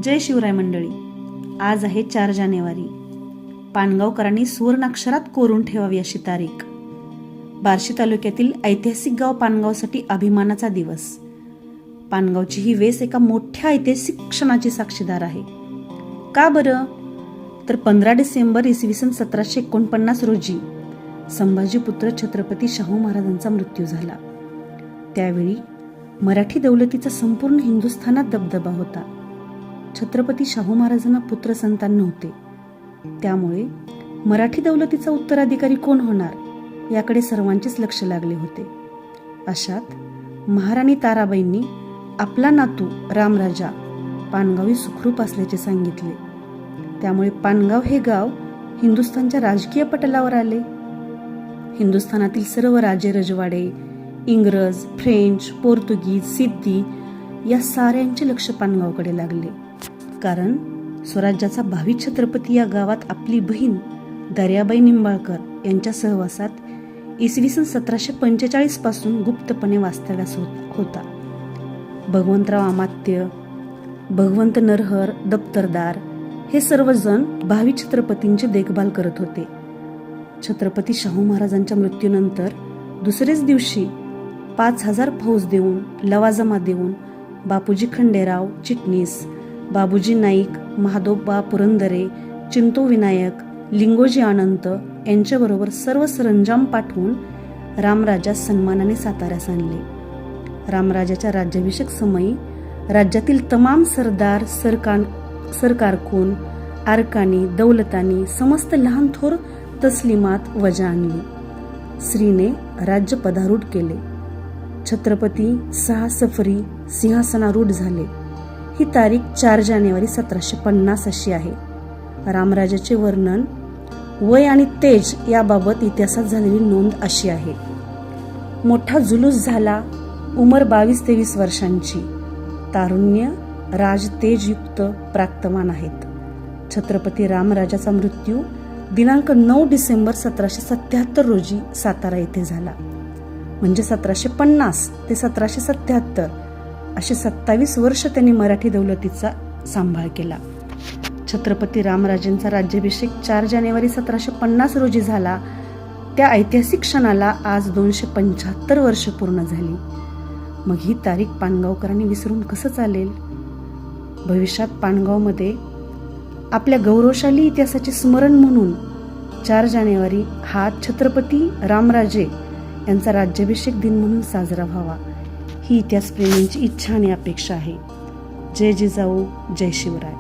जय शिवराय मंडळी. आज आहे 4 जानेवारी. पानगावकरांनी सुवर्णाक्षरात कोरून ठेवावी अशी तारीख. बार्शी तालुक्यातील ऐतिहासिक गाव पानगावसाठी अभिमानाचा दिवस. पानगावची ही वेस एका मोठ्या ऐतिहासिक क्षणाची साक्षीदार आहे. का बरं? तर 15 डिसेंबर इसवी सन 1749 रोजी संभाजीपुत्र छत्रपती शाहू महाराजांचा मृत्यू झाला. त्यावेळी मराठी दौलतीचा संपूर्ण हिंदुस्थानात दबदबा होता. छत्रपती शाहू महाराजांना पुत्र संतान नव्हते. त्यामुळे मराठी दौलतीचा उत्तराधिकारी कोण होणार याकडे सर्वांचेच लक्ष लागले होते. अशात महाराणी ताराबाईंनी आपला नातू रामराजा पानगावी सुखरूप असल्याचे सांगितले. त्यामुळे पानगाव हे गाव हिंदुस्थानच्या राजकीय पटलावर आले. हिंदुस्थानातील सर्व राजे रजवाडे, इंग्रज, फ्रेंच, पोर्तुगीज, सिद्धी या साऱ्यांचे लक्ष पानगावकडे लागले. कारण स्वराज्याचा भावी छत्रपती या गावात आपली बहीण दर्याबाई निंबाळकर यांच्या सहवासात इसवी सन 1745 पासून गुप्तपणे वास्तव्यास होता. भगवंतराव अमात्य, भगवंत नरहर दप्तरदार हे सर्वजण भावी छत्रपतींची देखभाल करत होते. छत्रपती शाहू महाराजांच्या मृत्यूनंतर दुसरेच दिवशी 5000 फौज देऊन, लवाजमा देऊन बापूजी खंडेराव चिटणीस, बाबूजी नाईक, महादोबा पुरंदरे, चिंतो विनायक, लिंगोजी अनंत यांच्याबरोबर सर्व सरंजाम पाठवून रामराजा सन्मानाने साताऱ्यास आणले. रामराजाच्या राज्याभिषेक समयी राज्यातील तमाम सरदार, सरकारकून, आरकानी, दौलतानी समस्त लहान थोर तस्लिमात वजा आणली. श्रीने राज्य पदारूढ केले. छत्रपती 6 सफरी सिंहासनारूढ झाले. ही तारीख 4 जानेवारी 1750 अशी आहे. रामराजाचे वर्णन वय आणि तेज याबाबत इतिहासात झालेली नोंद अशी आहे. मोठा जुलूस झाला. उमर 22-23 वर्षांची. तारुण्य राज तेजयुक्त प्राक्तमान आहेत. छत्रपती रामराजाचा मृत्यू दिनांक 9 डिसेंबर 1777 रोजी सातारा येथे झाला. म्हणजे 1750 ते 1777 असे 27 वर्ष त्यांनी मराठी दौलतीचा सांभाळ केला. छत्रपती रामराजांचा राज्याभिषेक 4 जानेवारी 1750 रोजी झाला. त्या ऐतिहासिक क्षणाला आज 275 वर्ष पूर्ण झाली. मग ही तारीख पानगावकरांनी विसरून कसं चालेल? भविष्यात पानगावमध्ये आपल्या गौरवशाली इतिहासाचे स्मरण म्हणून 4 जानेवारी हा छत्रपती रामराजे यांचा राज्याभिषेक दिन म्हणून साजरा व्हावा ही इतिहासप्रेमींची इच्छा आणि अपेक्षा आहे. जय जिजाऊ, जय शिवराय.